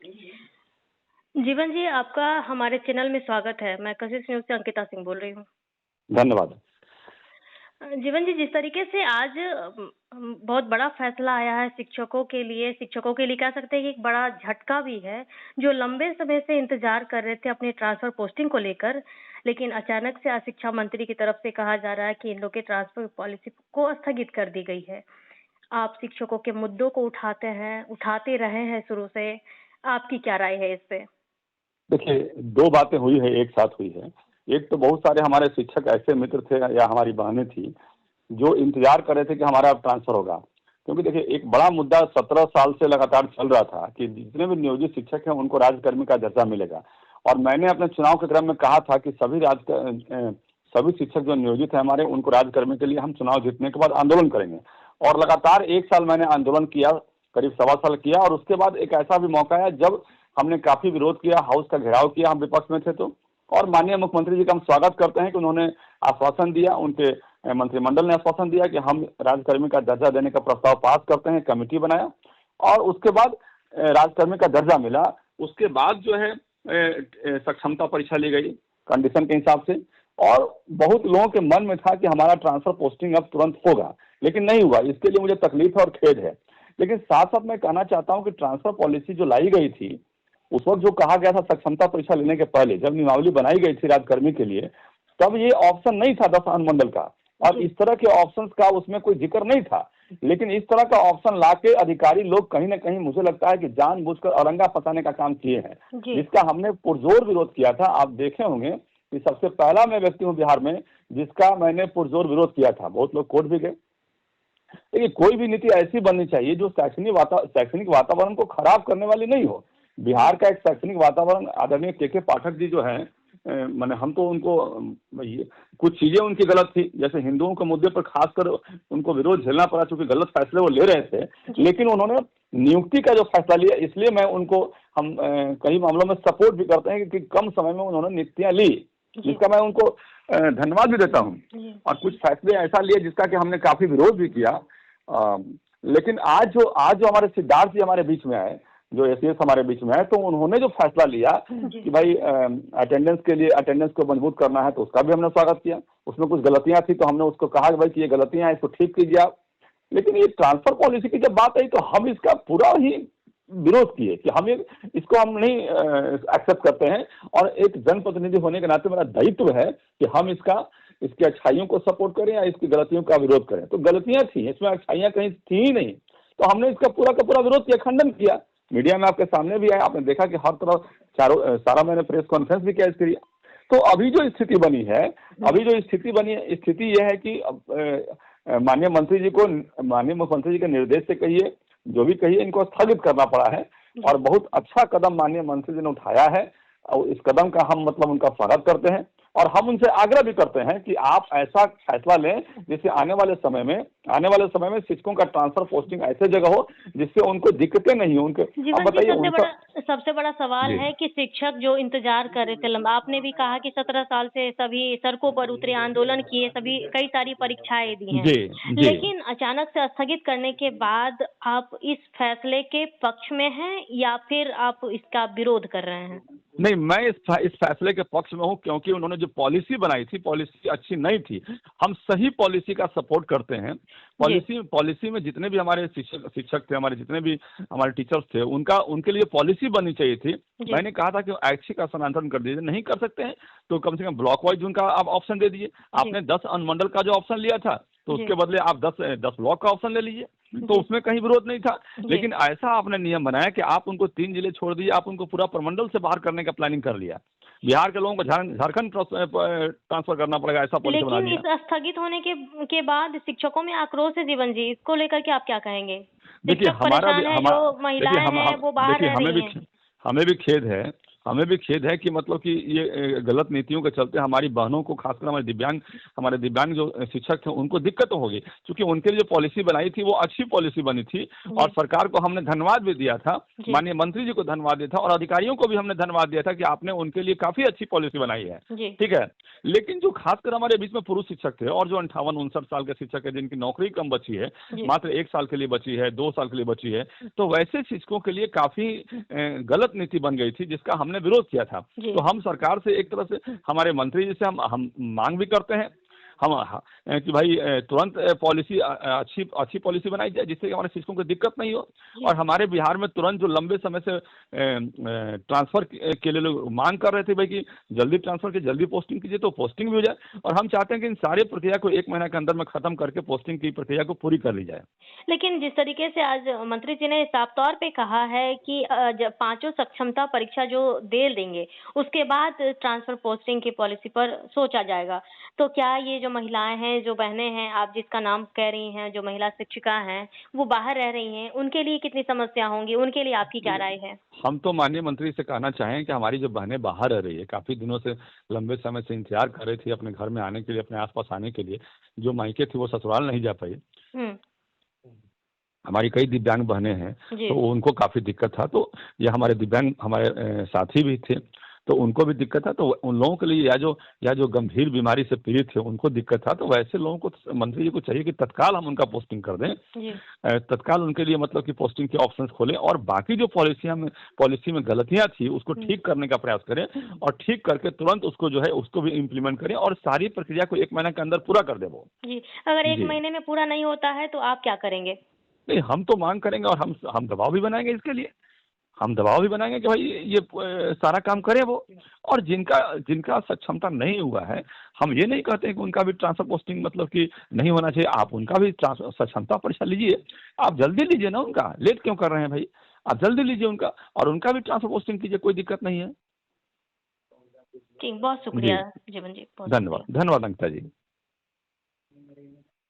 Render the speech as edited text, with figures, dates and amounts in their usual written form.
जीवन जी, आपका हमारे चैनल में स्वागत है। मैं कशिश न्यूज़ से अंकिता सिंह बोल रही हूँ। धन्यवाद। जीवन जी, जिस तरीके से आज बहुत बड़ा फैसला आया है शिक्षकों के लिए कह सकते हैं कि एक बड़ा झटका भी है, जो लंबे समय से इंतज़ार कर रहे थे अपनी ट्रांसफ़र पोस्टिंग को लेकर, लेकिन अचानक से आज शिक्षा मंत्री की तरफ से कहा जा रहा है कि इन लोग के ट्रांसफ़र पॉलिसी को स्थगित कर दी गई है। आप शिक्षकों के मुद्दों को उठाते रहे हैं शुरू से। आपकी क्या राय है इस पे? देखिए, 2 बातें हुई है, एक साथ हुई है। एक तो बहुत सारे हमारे शिक्षक ऐसे मित्र थे या हमारी बहनें थी, जो इंतज़ार कर रहे थे कि हमारा अब ट्रांसफ़र होगा। क्योंकि देखिए, एक बड़ा मुद्दा 17 साल से लगातार चल रहा था कि जितने भी नियोजित शिक्षक हैं, उनको राज्यकर्मी का दर्जा मिलेगा। और मैंने अपने चुनाव के क्रम में कहा था कि सभी शिक्षक जो नियोजित हैं हमारे, उनको राज्यकर्मी के लिए हम चुनाव जीतने के बाद आंदोलन करेंगे। और लगातार 1 साल मैंने आंदोलन किया, करीब सवा साल किया, और उसके बाद एक ऐसा भी मौका आया जब हमने काफी विरोध किया, हाउस का घेराव किया, हम विपक्ष में थे तो। और माननीय मुख्यमंत्री जी का हम स्वागत करते हैं कि उन्होंने आश्वासन दिया, उनके मंत्रिमंडल ने आश्वासन दिया कि हम राज्यकर्मी का दर्जा देने का प्रस्ताव पास करते हैं, कमेटी बनाया, और उसके बाद राज्यकर्मी का दर्जा मिला। उसके बाद जो है सक्षमता परीक्षा ली गई कंडीशन के हिसाब से, और बहुत लोगों के मन में था कि हमारा ट्रांसफर पोस्टिंग अब तुरंत होगा, लेकिन नहीं हुआ। इसके लिए मुझे तकलीफ और खेद है। लेकिन साथ साथ मैं कहना चाहता हूं कि ट्रांसफर पॉलिसी जो लाई गई थी, उस वक्त जो कहा गया था सक्षमता परीक्षा लेने के पहले, जब नियमावली बनाई गई थी राज्यकर्मी के लिए, तब ये ऑप्शन नहीं था 10 अनुमंडल का, और इस तरह के ऑप्शंस का उसमें कोई जिक्र नहीं था। लेकिन इस तरह का ऑप्शन लाके अधिकारी लोग कहीं ना कहीं, मुझे लगता है कि जानबूझकर औरंगा फंसाने का काम किए हैं, जिसका हमने पुरजोर विरोध किया था। आप देखे होंगे कि सबसे पहला मैं व्यक्ति हूँ बिहार में जिसका मैंने पुरजोर विरोध किया था। बहुत लोग कोर्ट भी गए। देखिए, कोई भी नीति ऐसी बननी चाहिए जो शैक्षणिक वातावरण को खराब करने वाली नहीं हो। बिहार का एक शैक्षणिक वातावरण, आदरणीय के पाठक जी जो हैं, मैंने हम तो उनको कुछ चीजें उनकी गलत थी, जैसे हिंदुओं के मुद्दे पर खासकर उनको विरोध झेलना पड़ा, चूंकि गलत फैसले वो ले रहे थे। लेकिन उन्होंने नियुक्ति का जो फैसला लिया, इसलिए मैं उनको, हम कई मामलों में सपोर्ट भी करते हैं कि कम समय में उन्होंने नियुक्तियां ली, जिसका मैं उनको धन्यवाद भी देता हूँ। और कुछ फैसले ऐसा लिए जिसका कि हमने काफी विरोध भी किया। लेकिन आज जो हमारे सिद्धार्थ जी हमारे बीच में आए, जो एसीएस हमारे बीच में है, तो उन्होंने जो फैसला लिया कि भाई अटेंडेंस को मजबूत करना है, तो उसका भी हमने स्वागत किया। उसमें कुछ गलतियां थी तो हमने उसको कहा कि भाई कि ये गलतियां हैं, इसको ठीक कीजिए आप। लेकिन ये ट्रांसफर पॉलिसी की जब बात आई तो हम इसका पूरा ही विरोध किए कि इसको हम नहीं एक्सेप्ट करते हैं, और एक जनप्रतिनिधि होने के नाते मेरा दायित्व है कि हम इसकी अच्छाइयों को सपोर्ट करें या इसकी गलतियों का विरोध करें। तो गलतियां थी इसमें, अच्छाइयां कहीं थी ही नहीं, तो हमने इसका पूरा का पूरा विरोध किया, खंडन किया। मीडिया में आपके सामने भी आया, आपने देखा कि हर तरफ सारा मैंने प्रेस कॉन्फ्रेंस भी किया इसके लिए। तो अभी जो स्थिति बनी है, स्थिति यह है कि माननीय मुख्यमंत्री जी के निर्देश से कहिए, जो भी कहिए, इनको स्थगित करना पड़ा है। और बहुत अच्छा कदम माननीय मंत्री जी ने उठाया है, और इस कदम का हम उनका स्वागत करते हैं। और हम उनसे आग्रह भी करते हैं कि आप ऐसा फैसला लें जिससे आने वाले समय में शिक्षकों का ट्रांसफर पोस्टिंग ऐसे जगह हो जिससे उनको दिक्कतें नहीं हो। उनके जीवन जी, सबसे बड़ा सवाल है कि शिक्षक जो इंतजार कर रहे थे लंबा, आपने भी कहा कि 17 साल से सभी सड़कों पर उतरे, आंदोलन किए, सभी कई सारी परीक्षाएं दी हैं। लेकिन अचानक से स्थगित करने के बाद आप इस फैसले के पक्ष में हैं या फिर आप इसका विरोध कर रहे हैं? नहीं, मैं इस फैसले के पक्ष में हूं, क्योंकि उन्होंने जो पॉलिसी बनाई थी, पॉलिसी अच्छी नहीं थी। हम सही पॉलिसी का सपोर्ट करते हैं। पॉलिसी में जितने भी हमारे शिक्षक थे, हमारे जितने भी हमारे टीचर्स थे, उनके लिए पॉलिसी बननी चाहिए थी। मैंने कहा था कि ऐच्छिक का स्थानांतरण कर दीजिए, नहीं कर सकते हैं तो कम से कम ब्लॉक वाइज उनका आप ऑप्शन दे दीजिए। आपने 10 अनुमंडल का जो ऑप्शन लिया था, तो उसके बदले आप 10 ब्लॉक का ऑप्शन ले लीजिए, तो उसमें कहीं विरोध नहीं था। लेकिन ऐसा आपने नियम बनाया कि आप उनको 3 जिले छोड़ दिए, आप उनको पूरा प्रमंडल से बाहर करने का प्लानिंग कर लिया। बिहार के लोगों को झारखंड ट्रांसफर करना पड़ेगा, ऐसा पॉलिसी बना दिया। लेकिन इस स्थगित होने के बाद शिक्षकों में आक्रोश है जीवन जी, इसको लेकर के आप क्या कहेंगे? देखिए, जो महिलाएं हैं वो बाहर रह रही हैं। हमें भी खेद है हमें भी खेद है कि मतलब कि ये गलत नीतियों के चलते हमारी बहनों को, खासकर हमारे दिव्यांग जो शिक्षक थे उनको दिक्कत होगी, क्योंकि उनके लिए जो पॉलिसी बनाई थी वो अच्छी पॉलिसी बनी थी और जी, सरकार को हमने धन्यवाद भी दिया था, जी, माननीय मंत्री जी को धन्यवाद दिया था और अधिकारियों को भी हमने धन्यवाद दिया था कि आपने उनके लिए काफी अच्छी पॉलिसी बनाई है। जी, ठीक है, लेकिन जो खासकर हमारे बीच में पुरुष शिक्षक थे और जो 58-59 साल के शिक्षक है जिनकी नौकरी कम बची है, जी, मात्र 1 साल के लिए बची है, 2 साल के लिए बची है, तो वैसे शिक्षकों के लिए काफी गलत नीति बन गई थी जिसका हमने विरोध किया था। जी। तो हम सरकार से एक तरह से हमारे मंत्री जी से हम मांग भी करते हैं कि भाई तुरंत पॉलिसी अच्छी अच्छी पॉलिसी बनाई जाए जिससे कि हमारे शिक्षकों को दिक्कत नहीं हो जी। और हमारे बिहार में तुरंत जो लंबे समय से ट्रांसफर के लिए लोग मांग कर रहे थे भाई कि जल्दी ट्रांसफर की जल्दी पोस्टिंग कीजिए, तो पोस्टिंग भी हो जाए और हम चाहते हैं कि इन सारी प्रक्रिया को 1 महीने के अंदर में खत्म करके पोस्टिंग की प्रक्रिया को पूरी कर ली जाए। लेकिन जिस तरीके से आज मंत्री जी ने साफ तौर पे कहा है कि जब पांचों सक्षमता परीक्षा जो दे देंगे, उसके बाद ट्रांसफर पोस्टिंग की पॉलिसी पर सोचा जाएगा। तो क्या ये जो महिलाएं हैं, जो बहनें हैं, आप जिसका नाम कह रही हैं, जो महिला शिक्षिका हैं, वो बाहर रह रही हैं, उनके लिए कितनी समस्या होंगी? उनके लिए आपकी क्या राय है? हम तो माननीय मंत्री से कहना चाहें कि हमारी जो बहनें बाहर रह रही है, काफ़ी दिनों से लंबे समय से इंतजार कर रही थी अपने घर में आने के लिए, अपने आसपास आने के लिए, जो मायके थी वो ससुराल नहीं जा पाई। हुँ, हमारी कई दिव्यांग बहनें हैं, जी, तो उनको काफ़ी दिक्कत था, तो ये हमारे दिव्यांग हमारे साथी भी थे, तो उनको भी दिक्कत था, तो उन लोगों के लिए या जो गंभीर बीमारी से पीड़ित थे, उनको दिक्कत था, तो वैसे लोगों को मंत्री जी को चाहिए कि तत्काल हम उनका पोस्टिंग कर दें। जी, तत्काल उनके लिए मतलब कि पोस्टिंग के ऑप्शंस खोलें और बाकी जो पॉलिसी में गलतियाँ थी, उसको हुँ। ठीक करने का प्रयास करें और ठीक करके तुरंत उसको जो है, उसको भी इम्प्लीमेंट करें और सारी प्रक्रिया को 1 महीने के अंदर पूरा कर दें वो। जी, अगर 1 जी। महीने में पूरा नहीं होता है तो आप क्या करेंगे? नहीं, हम तो माँग करेंगे और हम दबाव भी बनाएँगे इसके लिए। हम दबाव भी बनाएँगे कि भाई ये सारा काम करें वो और जिनका जिनका सक्षमता नहीं हुआ है, हम ये नहीं कहते हैं कि उनका भी ट्रांसफर पोस्टिंग मतलब कि नहीं होना चाहिए। आप उनका भी सक्षमता परीक्षा लीजिए। आप जल्दी लीजिए ना उनका, लेट क्यों कर रहे हैं भई? आप जल्दी लीजिए उनका और उनका भी ट्रांसफर पोस्टिंग कीजिए, कोई दिक्कत नहीं है। जी, बहुत जी, शुक्रिया जीवन जी, बहुत धन्यवाद। शुक्रिया। धन्यवाद अंकिता जी।